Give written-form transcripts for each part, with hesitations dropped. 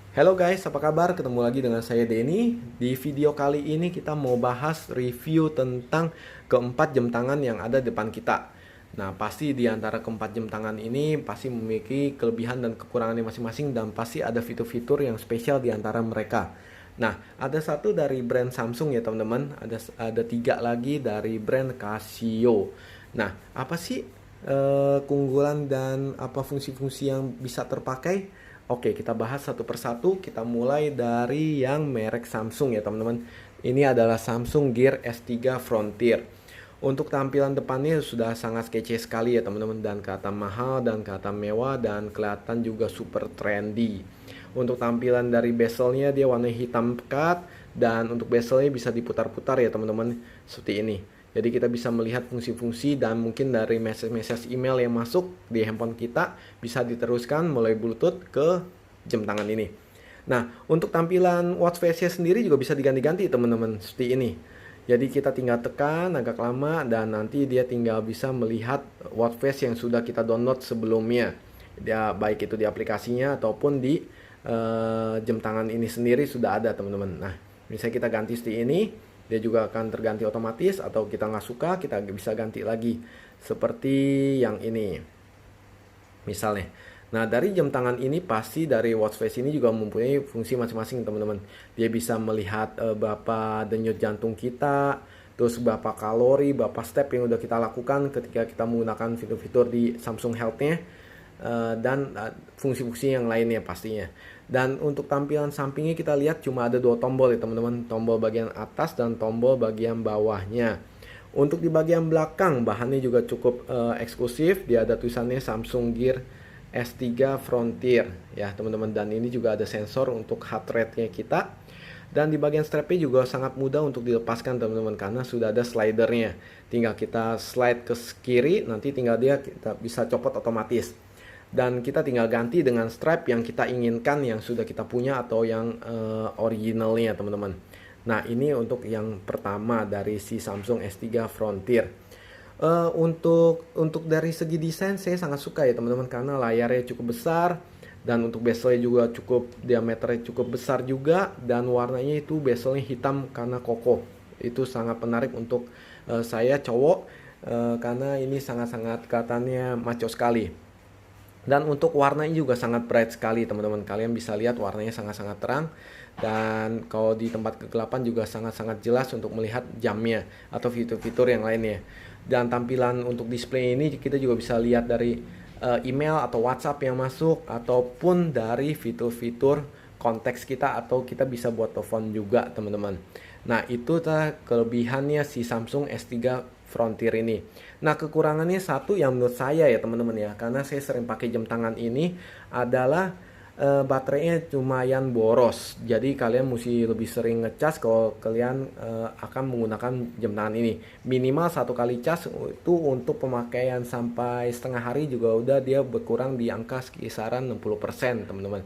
Halo guys, apa kabar? Ketemu lagi dengan saya Denny. Di video kali ini kita mau bahas review tentang keempat jam tangan yang ada di depan kita. Nah, pasti di antara keempat jam tangan ini pasti memiliki kelebihan dan kekurangannya masing-masing dan pasti ada fitur-fitur yang spesial di antara mereka. Nah, ada satu dari brand Samsung ya teman-teman, ada tiga lagi dari brand Casio. Nah, apa sih keunggulan dan apa fungsi-fungsi yang bisa terpakai? Oke, kita bahas satu persatu. Kita mulai dari yang merek Samsung ya teman-teman. Ini adalah Samsung Gear S3 Frontier. Untuk tampilan depannya sudah sangat kece sekali ya teman-teman, dan kelihatan mahal dan kelihatan mewah dan kelihatan juga super trendy. Untuk tampilan dari bezelnya dia warna hitam pekat, dan untuk bezelnya bisa diputar-putar ya teman-teman, seperti ini. Jadi kita bisa melihat fungsi-fungsi dan mungkin dari message-message email yang masuk di handphone kita bisa diteruskan melalui Bluetooth ke jam tangan ini. Nah, untuk tampilan watch face-nya sendiri juga bisa diganti-ganti teman-teman, seperti ini. Jadi kita tinggal tekan agak lama dan nanti dia tinggal bisa melihat watch face yang sudah kita download sebelumnya. Dia baik itu di aplikasinya ataupun di jam tangan ini sendiri sudah ada teman-teman. Nah, misalnya kita ganti seperti ini, dia juga akan terganti otomatis, atau kita nggak suka kita bisa ganti lagi seperti yang ini misalnya. Nah, dari jam tangan ini pasti dari watch face ini juga mempunyai fungsi masing-masing teman-teman. Dia bisa melihat berapa denyut jantung kita, terus berapa kalori, berapa step yang udah kita lakukan ketika kita menggunakan fitur-fitur di Samsung Health-nya, dan fungsi-fungsi yang lainnya pastinya. Dan untuk tampilan sampingnya kita lihat cuma ada dua tombol ya teman-teman, tombol bagian atas dan tombol bagian bawahnya. Untuk di bagian belakang bahannya juga cukup eksklusif, dia ada tulisannya Samsung Gear S3 Frontier ya teman-teman, dan ini juga ada sensor untuk heart rate-nya kita. Dan di bagian strapnya juga sangat mudah untuk dilepaskan teman-teman, karena sudah ada slidernya. Tinggal kita slide ke kiri, nanti tinggal kita bisa copot otomatis. Dan kita tinggal ganti dengan strap yang kita inginkan, yang sudah kita punya atau yang originalnya teman-teman. Nah, ini untuk yang pertama dari si Samsung S3 Frontier. Untuk dari segi desain saya sangat suka ya teman-teman, karena layarnya cukup besar dan untuk bezelnya juga cukup, diameternya cukup besar juga, dan warnanya itu bezelnya hitam karena kokoh. Itu sangat menarik untuk saya cowok, karena ini sangat-sangat kelihatannya maco sekali. Dan untuk warnanya juga sangat bright sekali teman-teman, kalian bisa lihat warnanya sangat-sangat terang, dan kalau di tempat kegelapan juga sangat-sangat jelas untuk melihat jamnya atau fitur-fitur yang lainnya. Dan tampilan untuk display ini kita juga bisa lihat dari email atau WhatsApp yang masuk, ataupun dari fitur-fitur konteks kita, atau kita bisa buat telepon juga teman-teman. Nah, itu kelebihannya si Samsung S3 Frontier ini. Nah, kekurangannya satu yang menurut saya ya teman-teman ya, karena saya sering pakai jam tangan ini adalah baterainya lumayan boros. Jadi kalian mesti lebih sering ngecas kalau kalian akan menggunakan jam tangan ini. Minimal satu kali cas itu untuk pemakaian sampai setengah hari juga udah dia berkurang di angka kisaran 60% teman-teman.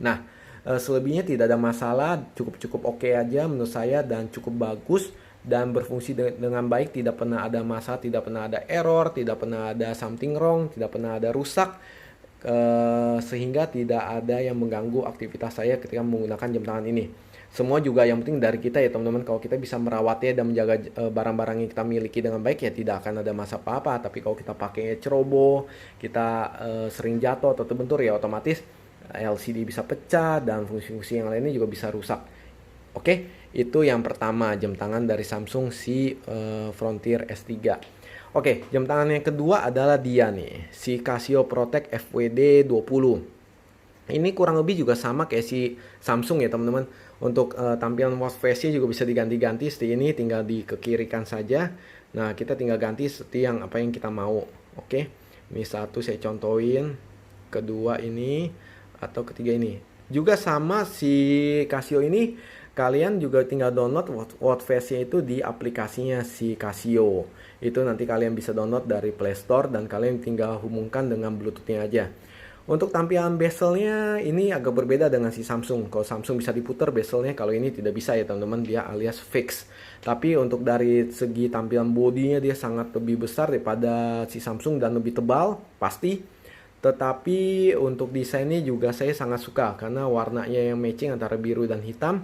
Nah, selebihnya tidak ada masalah, cukup oke aja menurut saya, dan cukup bagus dan berfungsi dengan baik. Tidak pernah ada masalah, tidak pernah ada error, tidak pernah ada something wrong, tidak pernah ada rusak, sehingga tidak ada yang mengganggu aktivitas saya ketika menggunakan jam tangan ini. Semua juga yang penting dari kita ya teman-teman. Kalau kita bisa merawatnya dan menjaga barang-barang yang kita miliki dengan baik, ya tidak akan ada masalah apa-apa. Tapi kalau kita pakai ceroboh, kita sering jatuh atau terbentur, ya otomatis LCD bisa pecah dan fungsi-fungsi yang lainnya juga bisa rusak. Oke, itu yang pertama, jam tangan dari Samsung si Frontier S3. Oke, jam tangan yang kedua adalah dia nih, si Casio Protect FWD 20. Ini kurang lebih juga sama kayak si Samsung ya teman-teman. Untuk tampilan watch face-nya juga bisa diganti-ganti seperti ini, tinggal dikekirikan saja. Nah, kita tinggal ganti seperti yang apa yang kita mau. Oke, ini satu saya contohin, kedua ini, atau ketiga ini. Juga sama si Casio ini, kalian juga tinggal download watch face-nya itu di aplikasinya si Casio. Itu nanti kalian bisa download dari Play Store dan kalian tinggal hubungkan dengan Bluetooth-nya aja. Untuk tampilan bezelnya ini agak berbeda dengan si Samsung. Kalau Samsung bisa diputar bezelnya, kalau ini tidak bisa ya teman-teman, dia alias fix. Tapi untuk dari segi tampilan bodinya dia sangat lebih besar daripada si Samsung dan lebih tebal pasti. Tetapi untuk desainnya juga saya sangat suka karena warnanya yang matching antara biru dan hitam.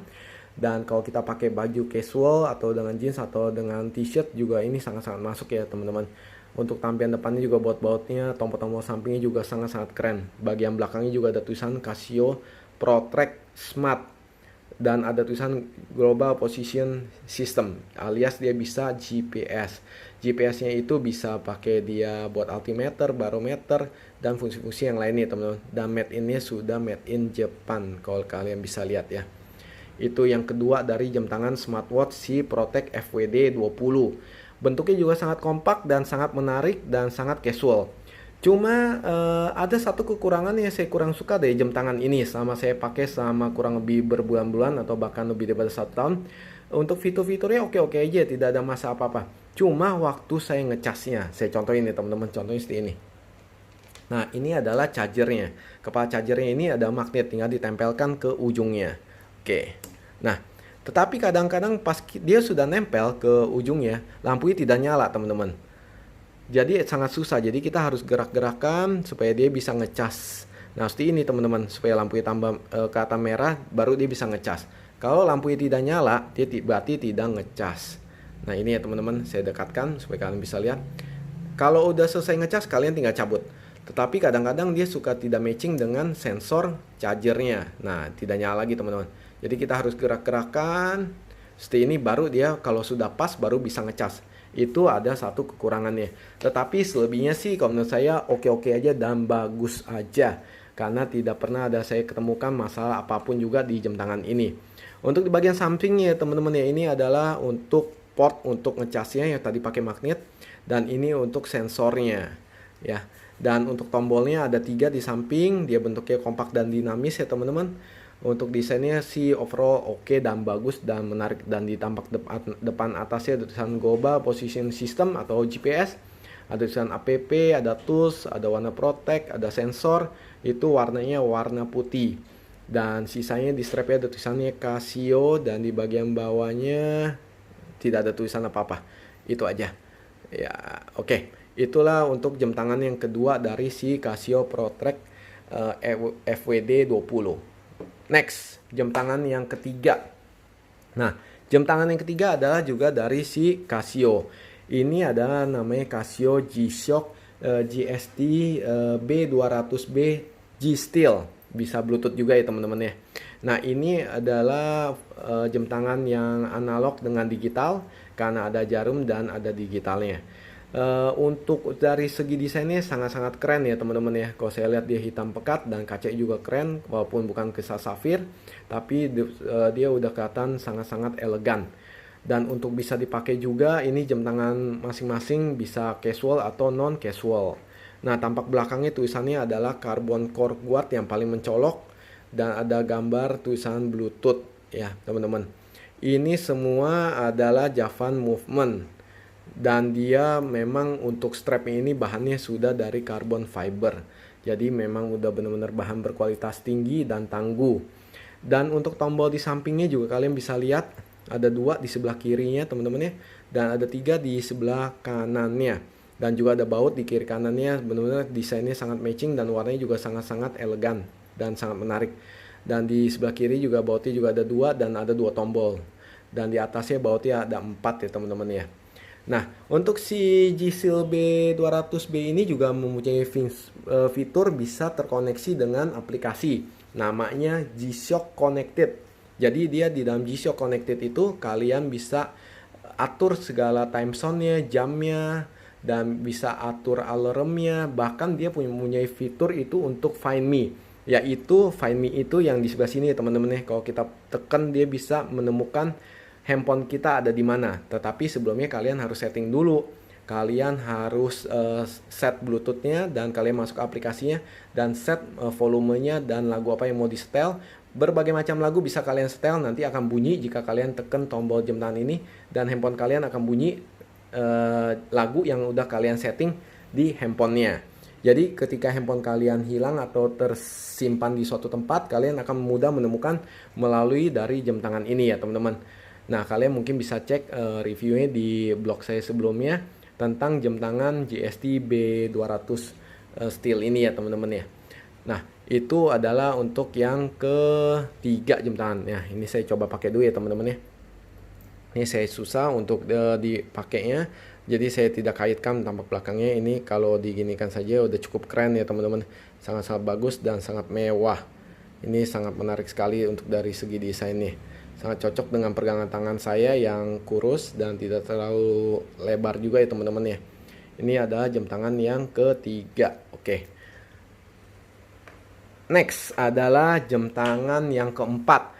Dan kalau kita pakai baju casual atau dengan jeans atau dengan t-shirt juga ini sangat-sangat masuk ya teman-teman. Untuk tampilan depannya juga baut-bautnya, tombol-tombol sampingnya juga sangat-sangat keren. Bagian belakangnya juga ada tulisan Casio ProTrack Smart dan ada tulisan Global Position System, alias dia bisa GPS. GPS-nya itu bisa pakai dia buat altimeter, barometer, dan fungsi-fungsi yang lainnya teman-teman. Dan made in-nya sudah made in Japan kalau kalian bisa lihat ya. Itu yang kedua dari jam tangan smartwatch si Protect FWD 20. Bentuknya juga sangat kompak dan sangat menarik dan sangat casual. Cuma ada satu kekurangan yang saya kurang suka dari jam tangan ini selama saya pakai selama kurang lebih berbulan-bulan atau bahkan lebih daripada 1 tahun. Untuk fitur-fiturnya oke-oke aja, tidak ada masalah apa-apa. Cuma waktu saya ngecasnya, saya contohin nih teman-teman, contohnya seperti ini. Nah, ini adalah chargernya. Kepala chargernya ini ada magnet, tinggal ditempelkan ke ujungnya. Oke. Nah, tetapi kadang-kadang pas dia sudah nempel ke ujungnya, lampunya tidak nyala, teman-teman. Jadi sangat susah. Jadi kita harus gerak-gerakan supaya dia bisa ngecas. Nah, seperti ini teman-teman, supaya lampunya tambah ke atas merah, baru dia bisa ngecas. Kalau lampunya tidak nyala, dia berarti tidak ngecas. Nah, ini ya teman-teman, saya dekatkan supaya kalian bisa lihat. Kalau udah selesai ngecas, kalian tinggal cabut. Tetapi kadang-kadang dia suka tidak matching dengan sensor chargernya. Nah, tidak nyala lagi teman-teman. Jadi kita harus gerak-gerakan. Seperti ini baru dia kalau sudah pas baru bisa ngecas. Itu ada satu kekurangannya. Tetapi selebihnya sih kalau menurut saya oke-oke aja dan bagus aja. Karena tidak pernah ada saya ketemukan masalah apapun juga di jam tangan ini. Untuk di bagian sampingnya teman-teman ya, ini adalah untuk port untuk ngecasnya yang tadi pakai magnet. Dan ini untuk sensornya ya. Dan untuk tombolnya ada 3 di samping, dia bentuknya kompak dan dinamis ya teman-teman. Untuk desainnya sih overall oke dan bagus dan menarik, dan di tampak depan atasnya ada tulisan Global Position System atau GPS, ada tulisan app, ada tools, ada warna protect, ada sensor, itu warnanya warna putih. Dan sisanya di strapnya ada tulisannya Casio dan di bagian bawahnya tidak ada tulisan apa-apa. Itu aja. Ya, oke. Itulah untuk jam tangan yang kedua dari si Casio ProTrack FWD 20. Next, jam tangan yang ketiga. Nah, jam tangan yang ketiga adalah juga dari si Casio. Ini adalah namanya Casio G-Shock GST B200B G-Steel. Bisa Bluetooth juga ya teman-teman ya. Nah, ini adalah jam tangan yang analog dengan digital karena ada jarum dan ada digitalnya. Untuk dari segi desainnya sangat-sangat keren ya teman-teman ya. Kalau saya lihat dia hitam pekat dan kacanya juga keren, walaupun bukan kristal safir, tapi dia udah kelihatan sangat-sangat elegan. Dan untuk bisa dipakai juga, ini jam tangan masing-masing bisa casual atau non casual. Nah, tampak belakangnya tulisannya adalah carbon core guard yang paling mencolok dan ada gambar tulisan Bluetooth ya teman-teman. Ini semua adalah Javan Movement. Dan dia memang untuk strapnya ini bahannya sudah dari carbon fiber. Jadi memang udah benar-benar bahan berkualitas tinggi dan tangguh. Dan untuk tombol di sampingnya juga kalian bisa lihat ada 2 di sebelah kirinya teman-teman ya. Dan ada 3 di sebelah kanannya. Dan juga ada baut di kiri kanannya. Benar-benar desainnya sangat matching dan warnanya juga sangat-sangat elegan dan sangat menarik. Dan di sebelah kiri juga bautnya juga ada 2 dan ada 2 tombol. Dan di atasnya bautnya ada 4 ya teman-teman ya. Nah, untuk si G-Steel B200B ini juga mempunyai fitur bisa terkoneksi dengan aplikasi. Namanya G-Shock Connected. Jadi dia di dalam G-Shock Connected itu kalian bisa atur segala time zone-nya, jamnya, dan bisa atur alarmnya. Bahkan dia mempunyai fitur itu untuk Find Me. Yaitu Find Me itu yang di sebelah sini teman-teman ya. Kalau kita tekan dia bisa menemukan handphone kita ada di mana. Tetapi sebelumnya kalian harus setting dulu. Kalian harus set Bluetooth-nya dan kalian masuk aplikasinya dan set volumenya dan lagu apa yang mau di setel. Berbagai macam lagu bisa kalian setel, nanti akan bunyi jika kalian tekan tombol jam tangan ini dan handphone kalian akan bunyi lagu yang udah kalian setting di handphonenya. Jadi ketika handphone kalian hilang atau tersimpan di suatu tempat, kalian akan mudah menemukan melalui dari jam tangan ini ya teman-teman. Nah, kalian mungkin bisa cek reviewnya di blog saya sebelumnya tentang jam tangan GST B200 steel ini ya teman-teman ya. Nah, itu adalah untuk yang ketiga jam tangan. Ya, ini saya coba pakai dulu ya teman-teman ya. Ini saya susah untuk dipakainya. Jadi saya tidak kaitkan tampak belakangnya. Ini kalau diginikan saja udah cukup keren ya teman-teman. Sangat-sangat bagus dan sangat mewah. Ini sangat menarik sekali untuk dari segi desainnya. Sangat cocok dengan pergelangan tangan saya yang kurus dan tidak terlalu lebar juga ya teman-teman ya. Ini adalah jam tangan yang ketiga. Oke. Next adalah jam tangan yang keempat.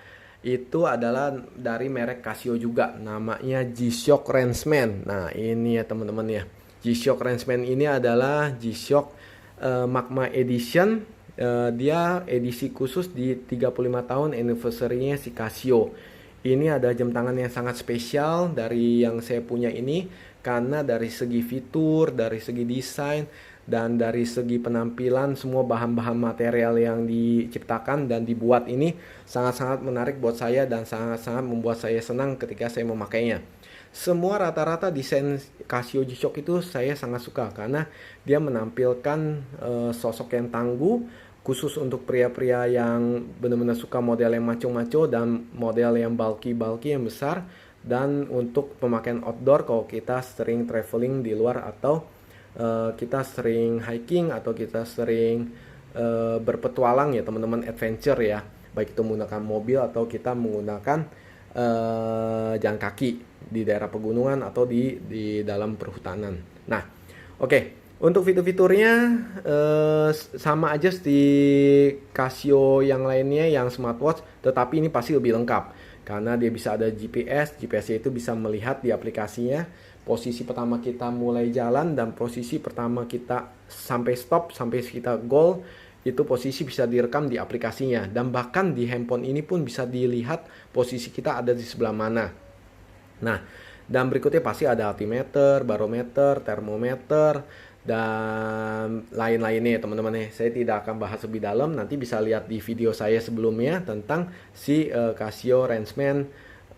Itu adalah dari merek Casio juga. Namanya G-Shock Rangeman. Nah ini ya teman-teman ya. G-Shock Rangeman ini adalah G-Shock Magma Edition. Dia edisi khusus di 35 tahun anniversary-nya si Casio. Ini ada jam tangan yang sangat spesial dari yang saya punya ini. Karena dari segi fitur, dari segi desain, dan dari segi penampilan, semua bahan-bahan material yang diciptakan dan dibuat ini sangat-sangat menarik buat saya dan sangat-sangat membuat saya senang ketika saya memakainya. Semua rata-rata desain Casio G-Shock itu saya sangat suka karena dia menampilkan sosok yang tangguh, khusus untuk pria-pria yang benar-benar suka model yang maco-maco dan model yang bulky-bulky yang besar, dan untuk pemakaian outdoor kalau kita sering traveling di luar atau kita sering hiking atau kita sering berpetualang ya teman-teman, adventure ya, baik itu menggunakan mobil atau kita menggunakan jalan kaki di daerah pegunungan atau di dalam perhutanan. Nah, oke. Untuk fitur-fiturnya sama aja di Casio yang lainnya yang smartwatch, tetapi ini pasti lebih lengkap karena dia bisa ada GPS. GPS itu bisa melihat di aplikasinya posisi pertama kita mulai jalan dan posisi pertama kita sampai stop, sampai kita goal, itu posisi bisa direkam di aplikasinya. Dan bahkan di handphone ini pun bisa dilihat posisi kita ada di sebelah mana. Nah, dan berikutnya pasti ada altimeter, barometer, termometer, dan lain-lainnya teman-teman ya. Saya tidak akan bahas lebih dalam, nanti bisa lihat di video saya sebelumnya tentang si Casio Rangeman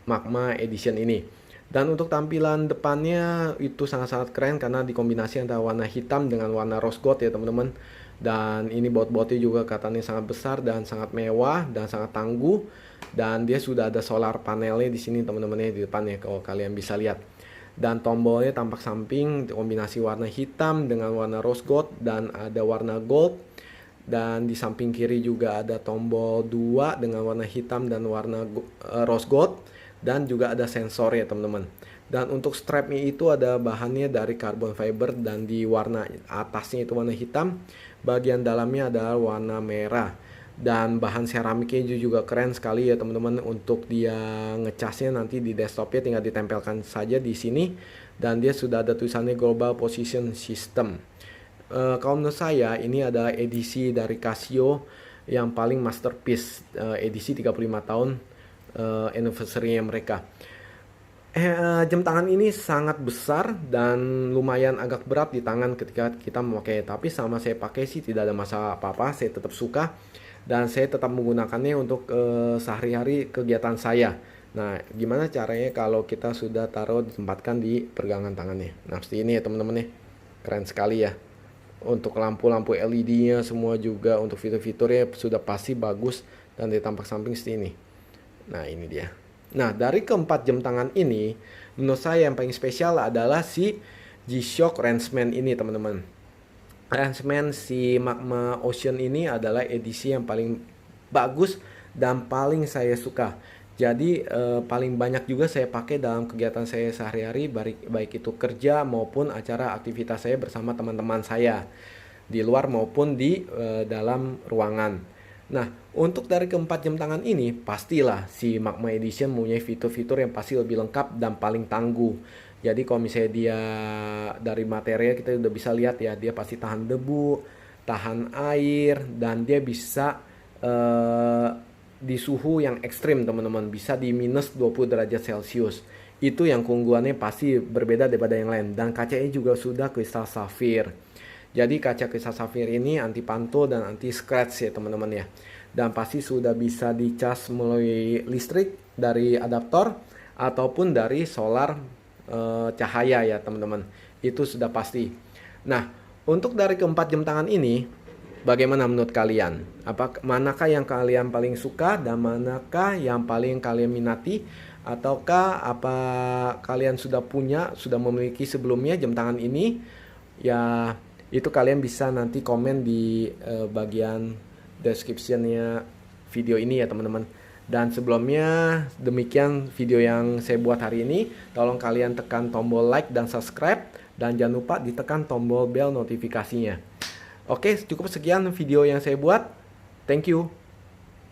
Magma Edition ini. Dan untuk tampilan depannya itu sangat-sangat keren karena dikombinasi antara warna hitam dengan warna rose gold ya teman-teman. Dan ini baut-bautnya juga katanya sangat besar dan sangat mewah dan sangat tangguh. Dan dia sudah ada solar panelnya di sini teman-teman ya, di depannya kalau kalian bisa lihat. Dan tombolnya tampak samping kombinasi warna hitam dengan warna rose gold dan ada warna gold. Dan di samping kiri juga ada tombol 2 dengan warna hitam dan warna rose gold. Dan juga ada sensor ya teman-teman. Dan untuk strapnya itu ada bahannya dari carbon fiber dan di warna atasnya itu warna hitam. Bagian dalamnya adalah warna merah. Dan bahan seramiknya juga keren sekali ya teman-teman. Untuk dia ngecasnya nanti di desktopnya tinggal ditempelkan saja di sini. Dan dia sudah ada tulisannya Global Position System. Kalau menurut saya ini adalah edisi dari Casio yang paling masterpiece, edisi 35 tahun anniversary-nya mereka. Jam tangan ini sangat besar dan lumayan agak berat di tangan ketika kita memakai. Tapi sama saya pakai sih tidak ada masalah apa-apa, saya tetap suka. Dan saya tetap menggunakannya untuk sehari-hari kegiatan saya. Nah, gimana caranya kalau kita sudah taruh ditempatkan di pergelangan tangannya. Nah, seperti ini ya teman-teman ya. Keren sekali ya. Untuk lampu-lampu LED-nya semua juga untuk fitur-fiturnya sudah pasti bagus dan di tampak samping seperti ini. Nah, ini dia. Nah, dari keempat jam tangan ini, menurut saya yang paling spesial adalah si G-Shock Rangeman ini teman-teman. Rangeman si Magma Ocean ini adalah edisi yang paling bagus dan paling saya suka. Jadi paling banyak juga saya pakai dalam kegiatan saya sehari-hari, baik itu kerja maupun acara aktivitas saya bersama teman-teman saya di luar maupun di dalam ruangan. Nah, untuk dari keempat jam tangan ini pastilah si Magma Edition mempunyai fitur-fitur yang pasti lebih lengkap dan paling tangguh. Jadi kalau misalnya dia dari material kita udah bisa lihat ya, dia pasti tahan debu, tahan air, dan dia bisa di suhu yang ekstrim teman-teman, bisa di minus 20 derajat Celcius. Itu yang keunggulannya pasti berbeda daripada yang lain. Dan kacanya juga sudah kristal safir. Jadi kaca kristal safir ini anti pantul dan anti scratch ya teman-teman ya. Dan pasti sudah bisa dicas melalui listrik dari adaptor ataupun dari solar cahaya ya teman-teman. Itu sudah pasti. Nah, Untuk dari keempat jam tangan ini, bagaimana menurut kalian? Manakah yang kalian paling suka dan manakah yang paling kalian minati? Ataukah apa kalian sudah memiliki sebelumnya jam tangan ini? Ya, itu kalian bisa nanti komen di bagian description-nya video ini ya teman-teman. Dan sebelumnya demikian video yang saya buat hari ini. Tolong kalian tekan tombol like dan subscribe. Dan jangan lupa ditekan tombol bel notifikasinya. Oke, cukup sekian video yang saya buat. Thank you.